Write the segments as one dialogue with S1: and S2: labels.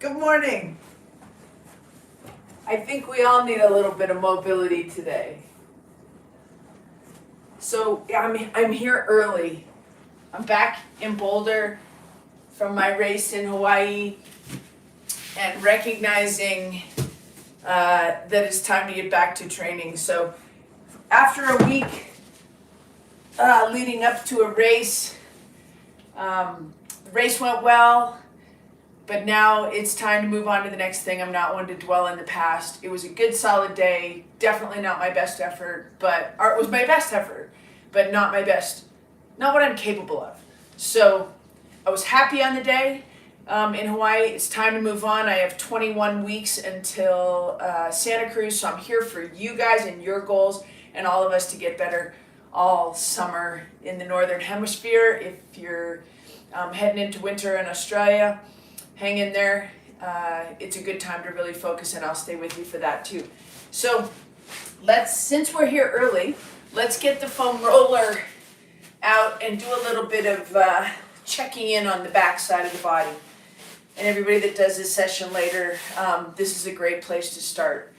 S1: Good morning. I think we all need a little bit of mobility today. So I'm here early. I'm back in Boulder from my race in Hawaii and recognizing that it's time to get back to training. So after a week leading up to a race, the race went well. But now it's time to move on to the next thing. I'm not one to dwell in the past. It was a good, solid day. Definitely not my best effort, or it was my best effort, but not my best, not what I'm capable of. So I was happy on the day in Hawaii. It's time to move on. I have 21 weeks until Santa Cruz, so I'm here for you guys and your goals and all of us to get better all summer in the Northern Hemisphere. If you're heading into winter in Australia, hang in there. It's a good time to really focus, and I'll stay with you for that too. So since we're here early, let's get the foam roller out and do a little bit of checking in on the back side of the body. And everybody that does this session later, this is a great place to start.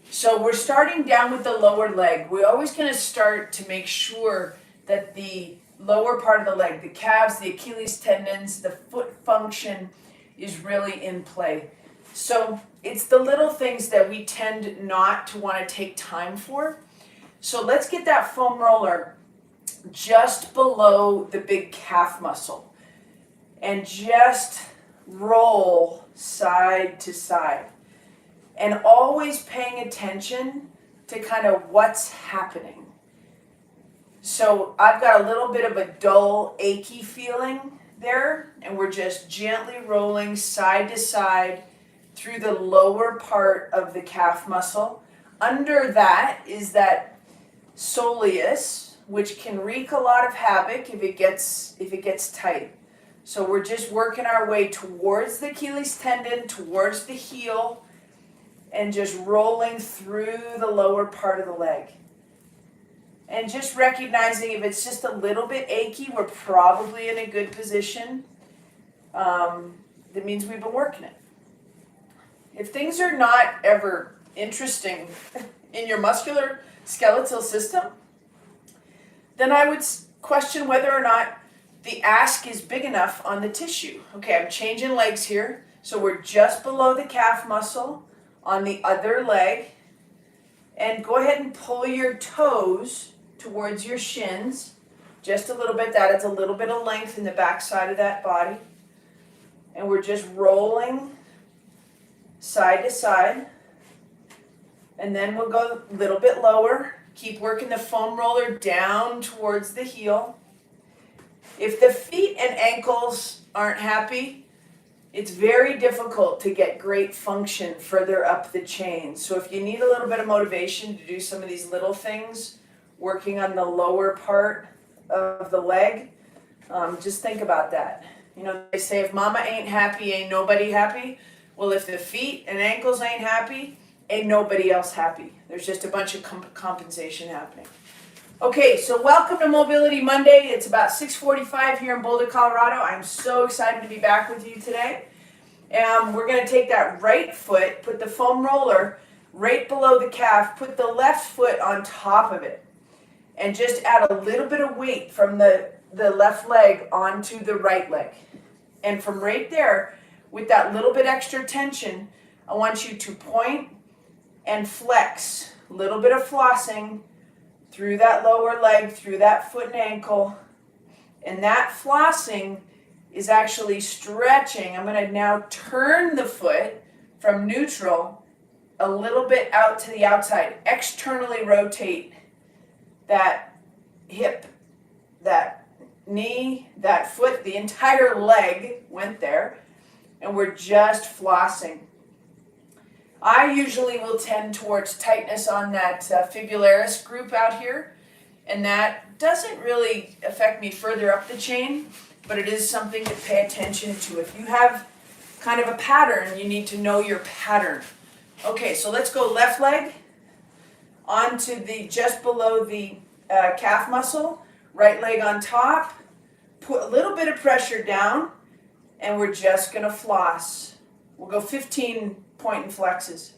S1: So we're starting down with the lower leg. We're always going to start to make sure that the lower part of the leg, the calves, the Achilles tendons, the foot function is really in play. So it's the little things that we tend not to want to take time for. So let's get that foam roller just below the big calf muscle and just roll side to side, and always paying attention to kind of what's happening. So I've got a little bit of a dull, achy feeling there, and we're just gently rolling side to side through the lower part of the calf muscle. Under that is that soleus, which can wreak a lot of havoc if it gets tight. So we're just working our way towards the Achilles tendon, towards the heel, and just rolling through the lower part of the leg. And just recognizing if it's just a little bit achy, we're probably in a good position. That means we've been working it. If things are not ever interesting in your muscular skeletal system, then I would question whether or not the ask is big enough on the tissue. Okay, I'm changing legs here. So we're just below the calf muscle on the other leg. And go ahead and pull your toes towards your shins, just a little bit. That adds a little bit of length in the back side of that body. And we're just rolling side to side. And then we'll go a little bit lower. Keep working the foam roller down towards the heel. If the feet and ankles aren't happy, it's very difficult to get great function further up the chain. So if you need a little bit of motivation to do some of these little things, working on the lower part of the leg, just think about that. You know, they say if mama ain't happy, ain't nobody happy. Well, if the feet and ankles ain't happy, ain't nobody else happy. There's just a bunch of compensation happening. Okay, so welcome to Mobility Monday. It's about 6:45 here in Boulder, Colorado. I'm so excited to be back with you today. We're going to take that right foot, put the foam roller right below the calf, put the left foot on top of it, and just add a little bit of weight from the left leg onto the right leg. And from right there, with that little bit extra tension, I want you to point and flex, a little bit of flossing through that lower leg, through that foot and ankle. And that flossing is actually stretching. I'm going to now turn the foot from neutral a little bit out to the outside. Externally rotate that hip, that knee, that foot, the entire leg went there. And we're just flossing. I usually will tend towards tightness on that fibularis group out here, and that doesn't really affect me further up the chain, but it is something to pay attention to. If you have kind of a pattern, you need to know your pattern. Okay, so let's go left leg onto just below the calf muscle, right leg on top, put a little bit of pressure down, and we're just going to floss We'll go 15 point and flexes.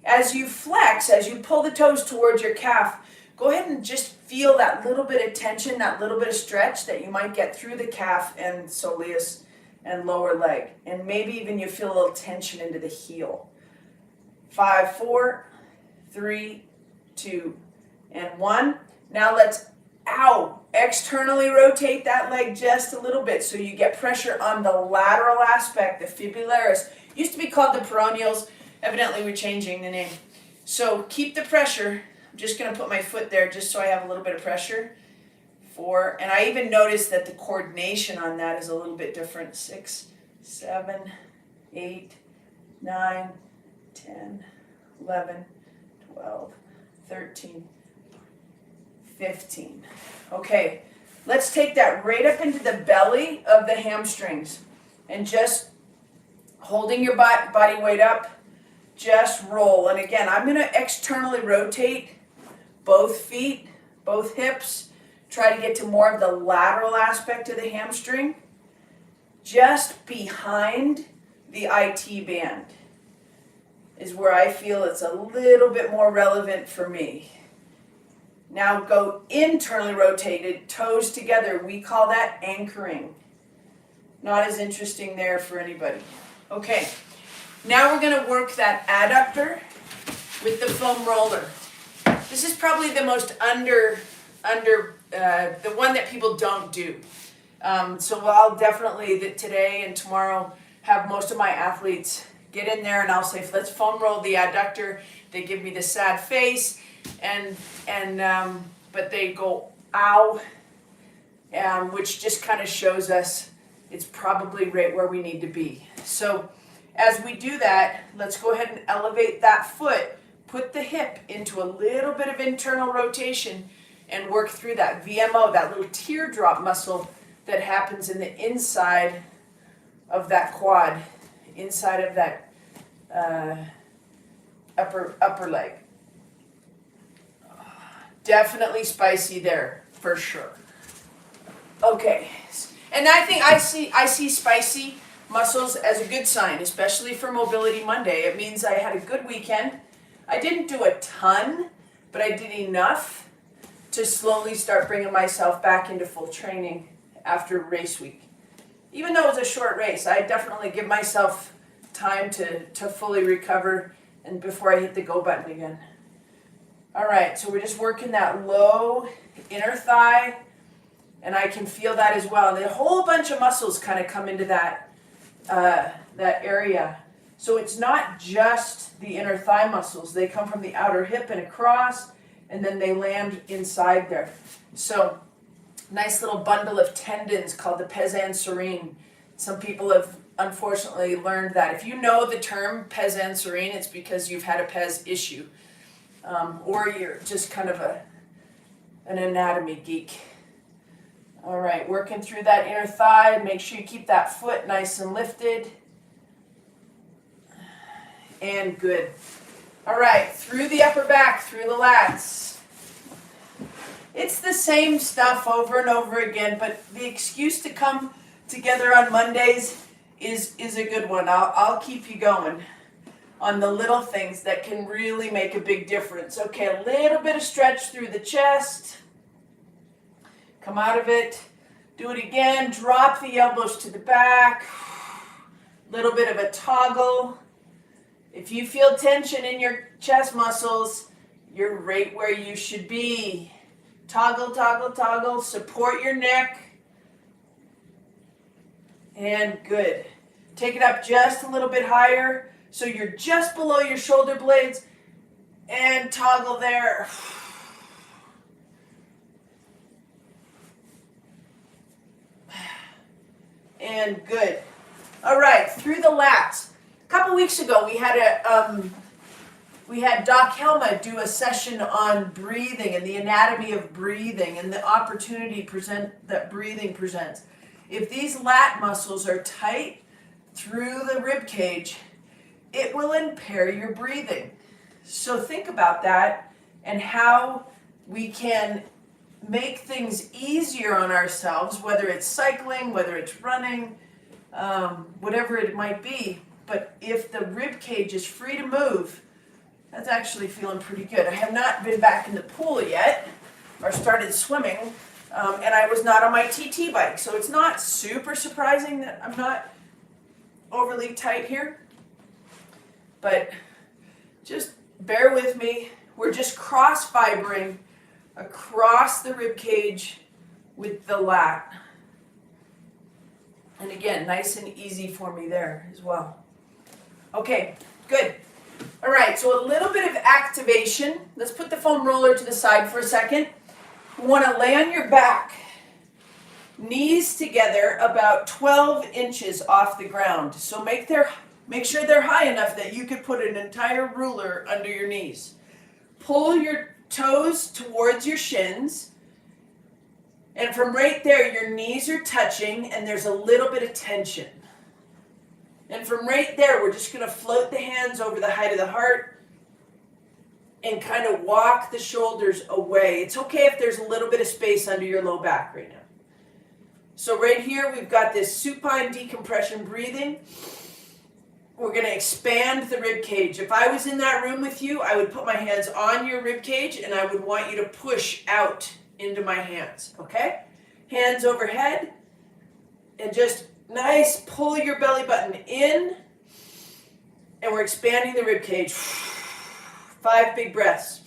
S1: As you flex, as you pull the toes towards your calf, go ahead and just feel that little bit of tension, that little bit of stretch that you might get through the calf and soleus and lower leg. And maybe even you feel a little tension into the heel. 5, 4, 3, 2, and 1. Now let's, externally rotate that leg just a little bit so you get pressure on the lateral aspect, the fibularis. Used to be called the peroneals. Evidently we're changing the name. So keep the pressure. I'm just going to put my foot there just so I have a little bit of pressure. 4, and I even noticed that the coordination on that is a little bit different. 6, 7, 8, 9, 10, 11, 12, 13, 15. Okay, let's take that right up into the belly of the hamstrings and just holding your body weight up, just roll. And again, I'm going to externally rotate both feet, both hips, try to get to more of the lateral aspect of the hamstring, just behind the IT band is where I feel it's a little bit more relevant for me. Now go internally rotated, toes together. We call that anchoring. Not as interesting there for anybody. Okay, now we're going to work that adductor with the foam roller. This is probably the most the one that people don't do. So I'll definitely today and tomorrow have most of my athletes get in there and I'll say, let's foam roll the adductor. They give me the sad face but they go, ow, which just kind of shows us it's probably right where we need to be. So as we do that, let's go ahead and elevate that foot, put the hip into a little bit of internal rotation and work through that VMO, that little teardrop muscle that happens in the inside of that quad, inside of that upper leg. Definitely spicy there, for sure. Okay, and I think I see spicy muscles as a good sign, especially for Mobility Monday. It means I had a good weekend. I didn't do a ton, but I did enough to slowly start bringing myself back into full training after race week. Even though it was a short race, I definitely give myself time to fully recover and before I hit the go button again. All right, so we're just working that low inner thigh, and I can feel that as well. And a whole bunch of muscles kind of come into that area. So it's not just the inner thigh muscles. They come from the outer hip and across, and then they land inside there. So nice little bundle of tendons called the pes anserine. Some people have unfortunately learned that. If you know the term pes anserine, it's because you've had a pes issue. Or you're just kind of an anatomy geek. All right, working through that inner thigh. Make sure you keep that foot nice and lifted. And good. All right, through the upper back, through the lats. It's the same stuff over and over again, but the excuse to come together on Mondays is a good one. I'll keep you going on the little things that can really make a big difference. Okay, a little bit of stretch through the chest. Come out of it. Do it again. Drop the elbows to the back. Little bit of a toggle. If you feel tension in your chest muscles, you're right where you should be. Toggle, toggle, toggle. Support your neck. And good. Take it up just a little bit higher. So you're just below your shoulder blades and toggle there. And good. All right, through the lats. A couple weeks ago we had Doc Helma do a session on breathing and the anatomy of breathing and the opportunity that breathing presents. If these lat muscles are tight through the rib cage, it will impair your breathing. So think about that and how we can make things easier on ourselves, whether it's cycling, whether it's running, whatever it might be, but if the rib cage is free to move, that's actually feeling pretty good. I have not been back in the pool yet, or started swimming, and I was not on my TT bike, so it's not super surprising that I'm not overly tight here, but just bear with me. We're just cross-fibering across the rib cage with the lat. And again, nice and easy for me there as well. Okay, good. All right, so a little bit of activation. Let's put the foam roller to the side for a second. You want to lay on your back, knees together about 12 inches off the ground. So make sure they're high enough that you could put an entire ruler under your knees. Pull your toes towards your shins, and from right there, your knees are touching and there's a little bit of tension. And from right there, we're just going to float the hands over the height of the heart and kind of walk the shoulders away. It's okay if there's a little bit of space under your low back right now. So right here, we've got this supine decompression breathing. We're going to expand the rib cage. If I was in that room with you, I would put my hands on your rib cage and I would want you to push out into my hands, okay? Hands overhead, and just nice, pull your belly button in, and we're expanding the rib cage. 5 big breaths.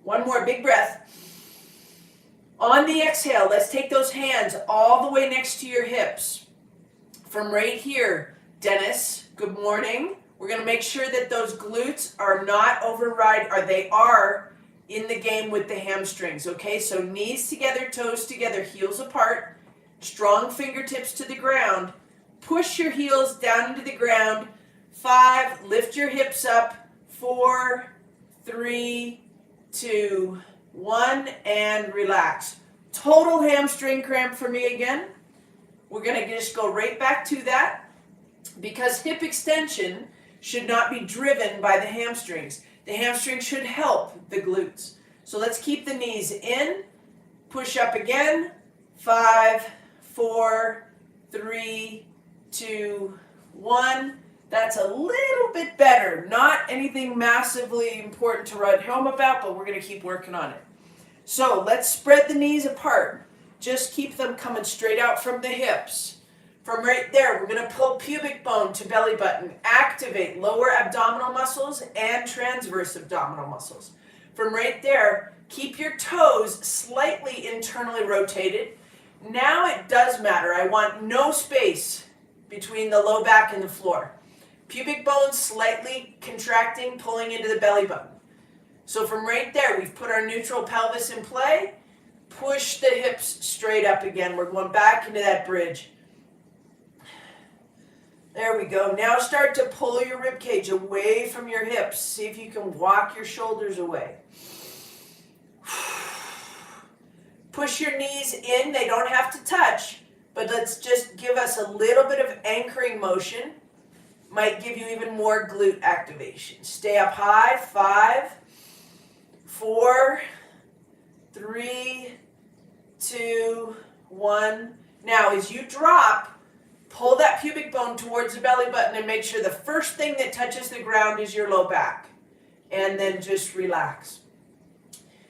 S1: One more big breath. On the exhale, let's take those hands all the way next to your hips. From right here, Dennis, good morning. We're going to make sure that those glutes are not they are in the game with the hamstrings, okay? So knees together, toes together, heels apart, strong fingertips to the ground. Push your heels down into the ground. 5, lift your hips up. 4, 3, 2, 1, and relax. Total hamstring cramp for me again. We're going to just go right back to that because hip extension should not be driven by the hamstrings. The hamstrings should help the glutes. So let's keep the knees in. Push up again. 5, 4, 3, 2, 1. That's a little bit better. Not anything massively important to write home about, but we're going to keep working on it. So let's spread the knees apart. Just keep them coming straight out from the hips. From right there, we're going to pull pubic bone to belly button. Activate lower abdominal muscles and transverse abdominal muscles. From right there, keep your toes slightly internally rotated. Now it does matter. I want no space between the low back and the floor. Pubic bone slightly contracting, pulling into the belly button. So from right there, we've put our neutral pelvis in play. Push the hips straight up again. We're going back into that bridge. There we go. Now start to pull your rib cage away from your hips. See if you can walk your shoulders away. Push your knees in. They don't have to touch, but let's just give us a little bit of anchoring motion. Might give you even more glute activation. Stay up high. 5, 4, 3, 2, 1. Now as you drop, pull that pubic bone towards the belly button and make sure the first thing that touches the ground is your low back. And then just relax.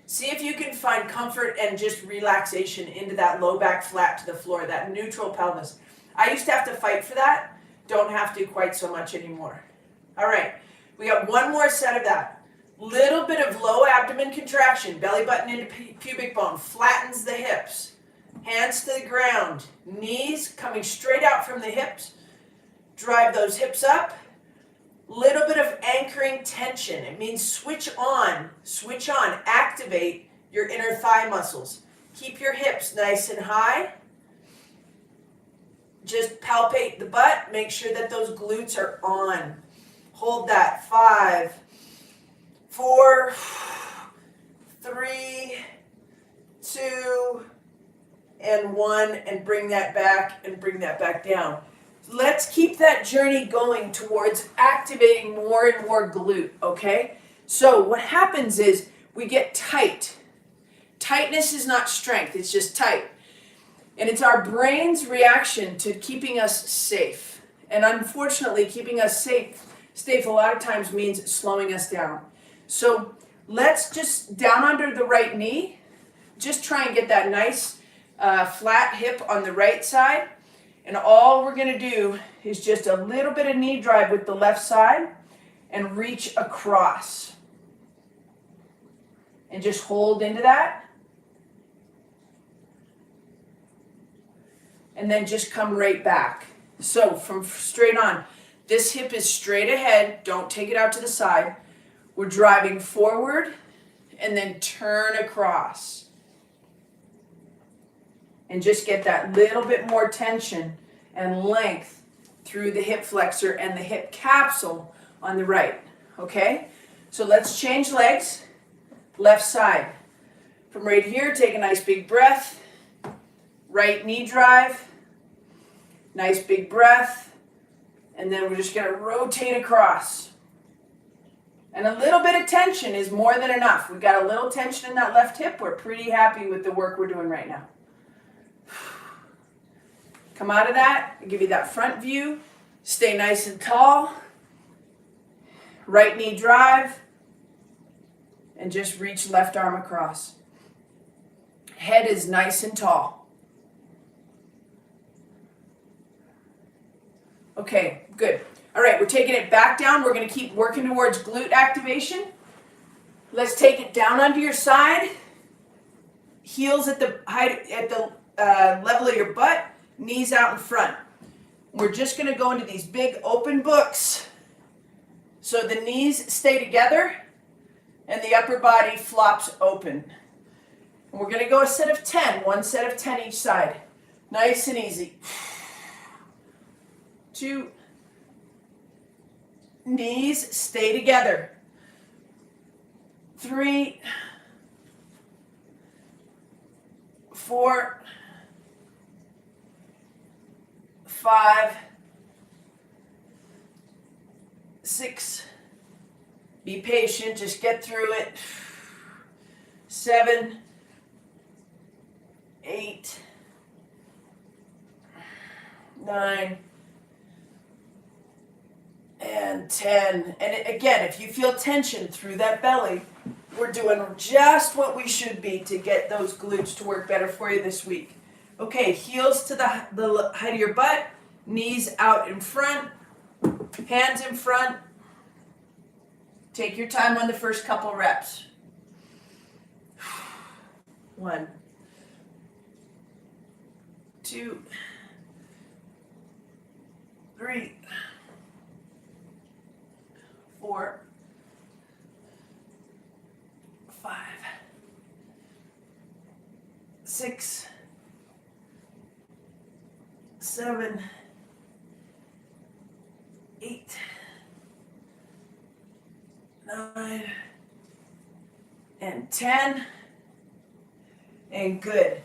S1: See if you can find comfort and just relaxation into that low back flat to the floor, that neutral pelvis. I used to have to fight for that. Don't have to quite so much anymore. All right, we got one more set of that. Little bit of low abdomen contraction, belly button into pubic bone, flattens the hips. Hands to the ground, knees coming straight out from the hips. Drive those hips up. Little bit of anchoring tension. It means switch on, activate your inner thigh muscles. Keep your hips nice and high. Just palpate the butt. Make sure that those glutes are on. Hold that. 5, 4, 3, 2, and 1, and bring that back and bring that back down. Let's keep that journey going towards activating more and more glute, okay? So what happens is we get tight. Tightness is not strength, it's just tight. And it's our brain's reaction to keeping us safe. And unfortunately, keeping us safe a lot of times means slowing us down. So let's just down under the right knee, just try and get that nice flat hip on the right side. And all we're gonna do is just a little bit of knee drive with the left side and reach across. And just hold into that. And then just come right back. So from straight on, this hip is straight ahead, don't take it out to the side. We're driving forward and then turn across. And just get that little bit more tension and length through the hip flexor and the hip capsule on the right, okay? So let's change legs, left side. From right here, take a nice big breath. Right knee drive, nice big breath, and then we're just gonna rotate across. And a little bit of tension is more than enough. We've got a little tension in that left hip. We're pretty happy with the work we're doing right now. Come out of that, I'll give you that front view. Stay nice and tall. Right knee drive, and just reach left arm across. Head is nice and tall. Okay, good. All right, we're taking it back down. We're going to keep working towards glute activation. Let's take it down onto your side. Heels at the height, at the level of your butt. Knees out in front. We're just going to go into these big open books. So the knees stay together and the upper body flops open. And we're going to go a set of 10. One set of 10 each side. Nice and easy. 2, knees stay together. 3, 4, 5, 6, be patient, just get through it. 7, 8, 9, and 10. And again, if you feel tension through that belly, we're doing just what we should be to get those glutes to work better for you this week. Okay, heels to the height of your butt, knees out in front, hands in front. Take your time on the first couple reps. 1, 2, 3, 4, 5, 6, 7, 8, 9, and 10. And good.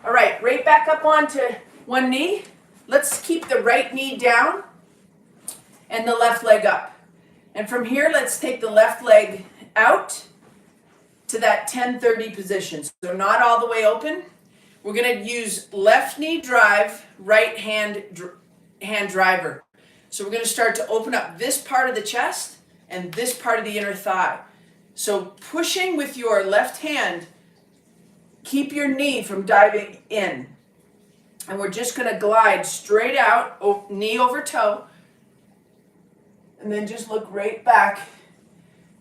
S1: All right, right back up onto one knee. Let's keep the right knee down and the left leg up. And from here, let's take the left leg out to that 10-30 position. So not all the way open. We're going to use left knee drive, right hand driver. So we're going to start to open up this part of the chest and this part of the inner thigh. So pushing with your left hand, keep your knee from diving in. And we're just going to glide straight out, knee over toe. And then just look right back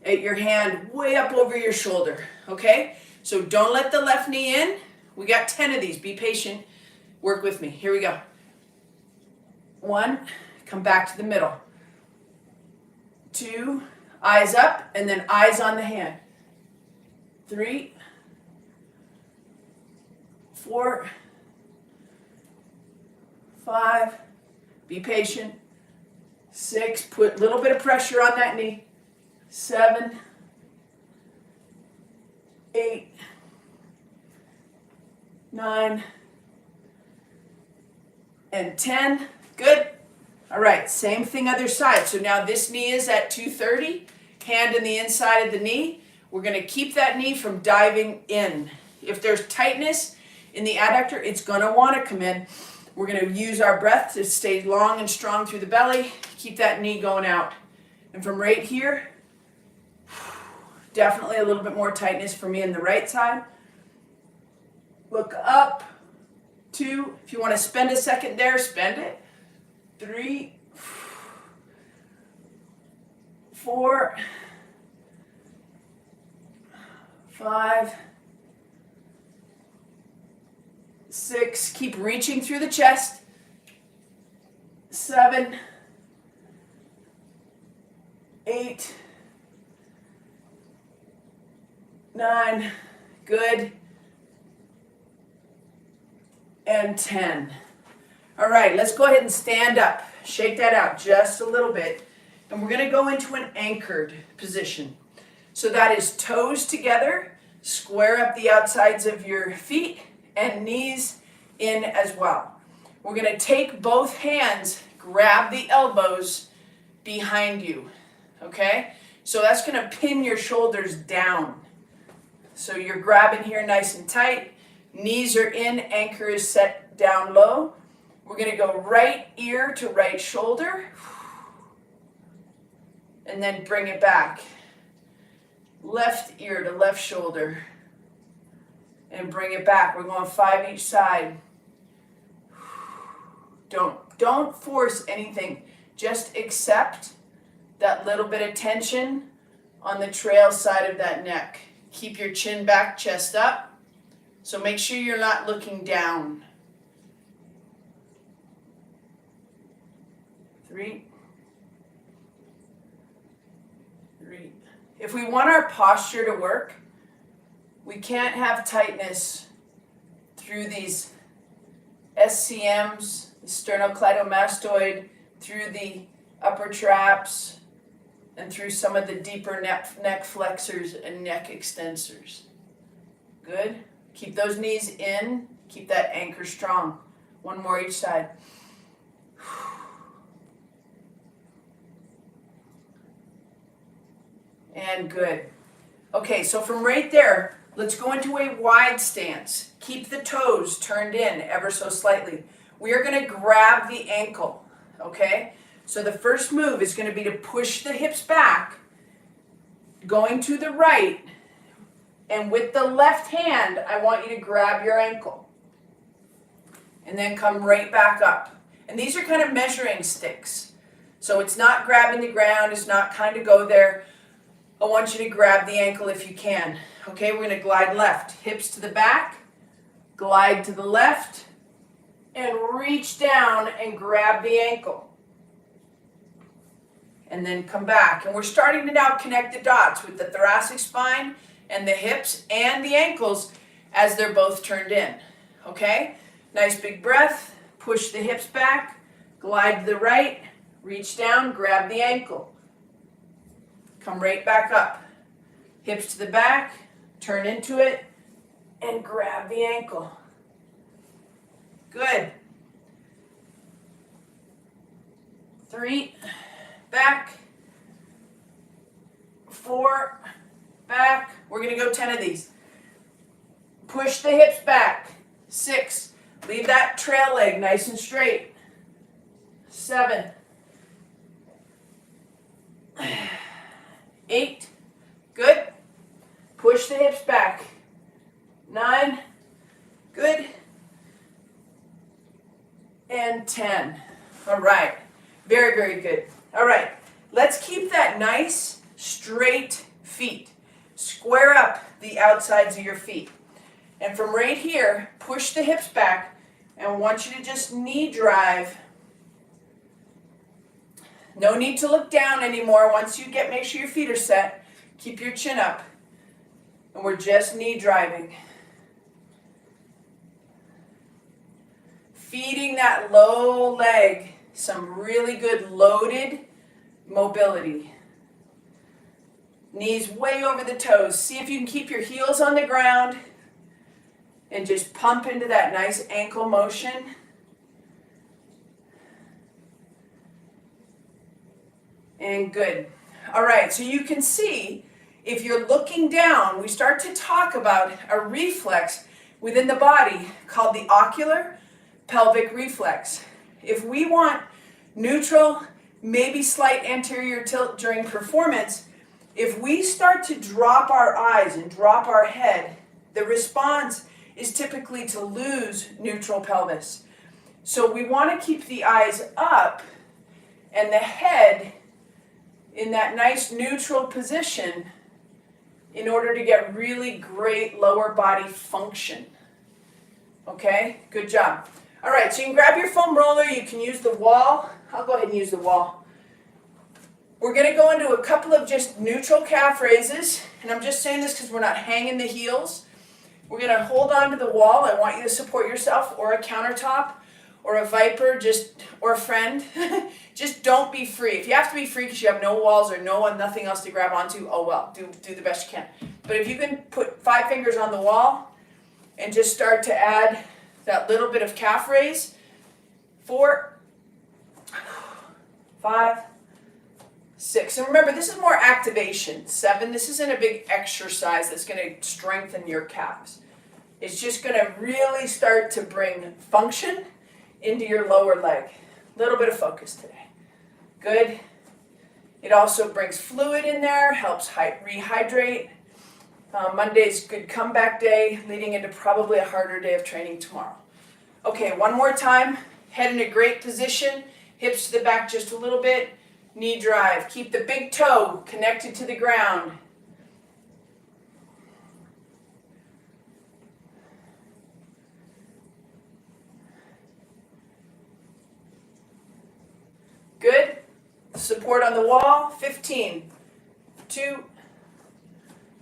S1: at your hand way up over your shoulder, okay? So don't let the left knee in. We got 10 of these. Be patient. Work with me. Here we go. 1, come back to the middle. 2, eyes up, and then eyes on the hand. 3, 4, 5, be patient. 6, put a little bit of pressure on that knee. 7, 8, 9, and 10. Good. All right, same thing other side. So now this knee is at 230, hand in the inside of the knee. We're going to keep that knee from diving in. If there's tightness in the adductor, it's going to want to come in. We're going to use our breath to stay long and strong through the belly. Keep that knee going out. And from right here, definitely a little bit more tightness for me in the right side. Look up. 2. If you want to spend a second there, spend it. 3, 4, 5, 6. Keep reaching through the chest. 7, 8, 9. Good. And 10. All right, let's go ahead and stand up. Shake that out just a little bit. And we're going to go into an anchored position. So that is toes together, square up the outsides of your feet, and knees in as well. We're going to take both hands, grab the elbows behind you. Okay? So that's going to pin your shoulders down. So you're grabbing here nice and tight. Knees are in, anchor is set down low. We're going to go right ear to right shoulder. And then bring it back. Left ear to left shoulder. And bring it back. We're going 5 each side. Don't force anything. Just accept that little bit of tension on the trail side of that neck. Keep your chin back, chest up. So make sure you're not looking down. 3. If we want our posture to work, we can't have tightness through these SCMs, the sternocleidomastoid, through the upper traps, and through some of the deeper neck flexors and neck extensors. Good. Keep those knees in. Keep that anchor strong. 1 more each side. And good. Okay, so from right there, let's go into a wide stance. Keep the toes turned in ever so slightly. We are going to grab the ankle, okay? So the first move is going to be to push the hips back, going to the right, and with the left hand, I want you to grab your ankle. And then come right back up. And these are kind of measuring sticks. So it's not grabbing the ground, it's not kind of go there. I want you to grab the ankle if you can. Okay, we're going to glide left. Hips to the back, glide to the left, and reach down and grab the ankle. And then come back. And we're starting to now connect the dots with the thoracic spine and the hips and the ankles as they're both turned in. Okay? Nice big breath. Push the hips back, glide to the right, reach down, grab the ankle. Come right back up. Hips to the back, turn into it, and grab the ankle. Good. 3, back. 4, back. We're going to go 10 of these. Push the hips back. 6. Leave that trail leg nice and straight. 7. 8. Good. Push the hips back. 9. Good. And 10. All right. Very, very good. All right. Let's keep that nice, straight feet. Square up the outsides of your feet. And from right here, push the hips back. And I want you to just knee drive. No need to look down anymore. Once you make sure your feet are set, keep your chin up. And we're just knee driving. Feeding that low leg some really good loaded mobility. Knees way over the toes. See if you can keep your heels on the ground and just pump into that nice ankle motion. And good. All right, so you can see If you're looking down, we start to talk about a reflex within the body called the ocular pelvic reflex. If we want neutral, maybe slight anterior tilt during performance, if we start to drop our eyes and drop our head, the response is typically to lose neutral pelvis. So we want to keep the eyes up and the head in that nice neutral position in order to get really great lower body function. Okay, good job. All right, so you can grab your foam roller, you can use the wall. I'll go ahead and use the wall. We're going to go into a couple of just neutral calf raises, and I'm just saying this because we're not hanging the heels. We're going to hold on to the wall. I want you to support yourself, or a countertop, or a viper, or a friend. Just don't be free. If you have to be free because you have no walls or nothing else to grab onto, oh well, do the best you can. But if you can put 5 fingers on the wall and just start to add that little bit of calf raise, 4, 5, 6. And remember, this is more activation. 7, this isn't a big exercise that's going to strengthen your calves. It's just going to really start to bring function into your lower leg. A little bit of focus today. Good. It also brings fluid in there, helps rehydrate. Monday's good comeback day, leading into probably a harder day of training tomorrow. Okay, one more time. Head in a great position. Hips to the back just a little bit. Knee drive. Keep the big toe connected to the ground. Good. Support on the wall. 15, 2,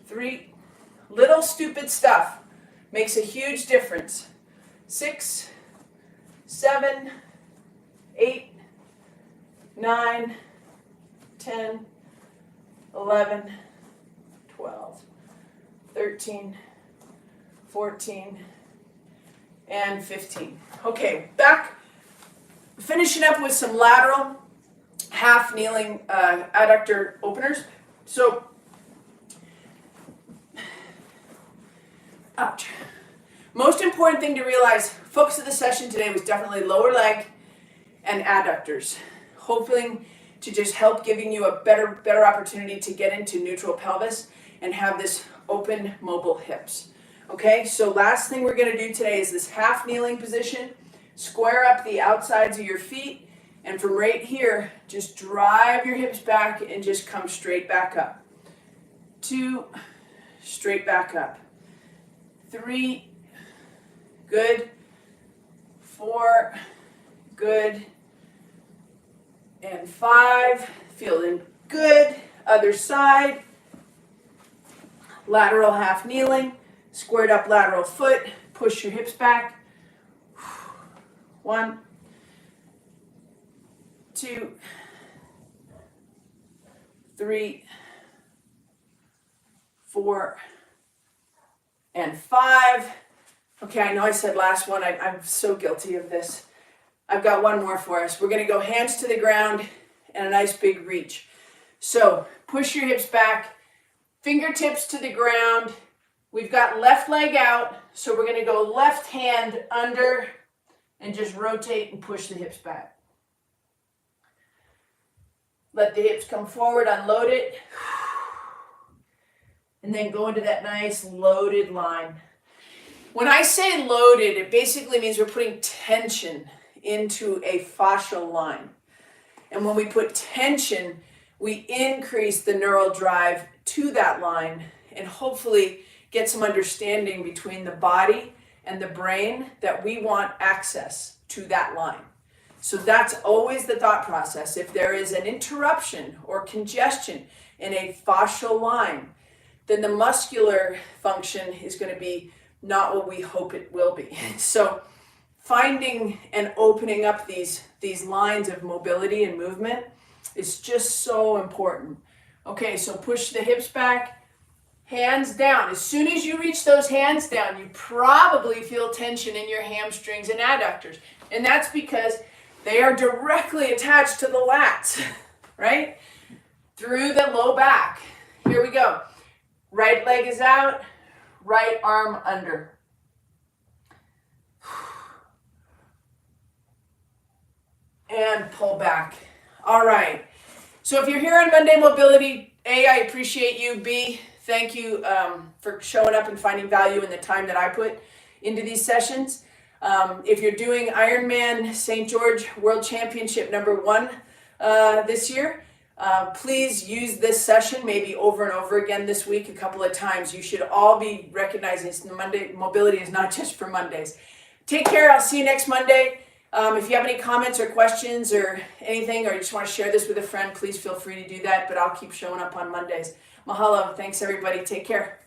S1: 3. Little stupid stuff makes a huge difference. 6, 7, 8, 9, 10, 11, 12, 13, 14, and 15. Okay, back. Finishing up with some lateral half kneeling adductor openers. So, ouch. Most important thing to realize, focus of the session today was definitely lower leg and adductors. Hoping to just help giving you a better opportunity to get into neutral pelvis and have this open mobile hips. Okay, so last thing we're going to do today is this half kneeling position. Square up the outsides of your feet, and from right here, just drive your hips back and just come straight back up. 2, straight back up. 3, good. 4, good. And 5, feeling good. Other side. Lateral half kneeling. Squared up lateral foot. Push your hips back. 1, 2, 3, 4, and 5. Okay, I know I said last one. I'm so guilty of this. I've got one more for us. We're going to go hands to the ground and a nice big reach. So push your hips back, fingertips to the ground. We've got left leg out, so we're going to go left hand under and just rotate and push the hips back. Let the hips come forward, unload it, and then go into that nice loaded line. When I say loaded, it basically means we're putting tension into a fascial line. And when we put tension, we increase the neural drive to that line and hopefully get some understanding between the body and the brain that we want access to that line. So that's always the thought process. If there is an interruption or congestion in a fascial line, then the muscular function is going to be not what we hope it will be. So finding and opening up these lines of mobility and movement is just so important. Okay, so push the hips back. Hands down. As soon as you reach those hands down, you probably feel tension in your hamstrings and adductors. And that's because they are directly attached to the lats, right? Through the low back. Here we go. Right leg is out, right arm under. And pull back. All right. So if you're here on Monday Mobility, A, I appreciate you. B, thank you for showing up and finding value in the time that I put into these sessions. If you're doing Ironman St. George World Championship #1 this year, please use this session maybe over and over again this week a couple of times. You should all be recognizing Monday Mobility is not just for Mondays. Take care. I'll see you next Monday. If you have any comments or questions or anything, or you just want to share this with a friend, please feel free to do that, but I'll keep showing up on Mondays. Mahalo. Thanks, everybody. Take care.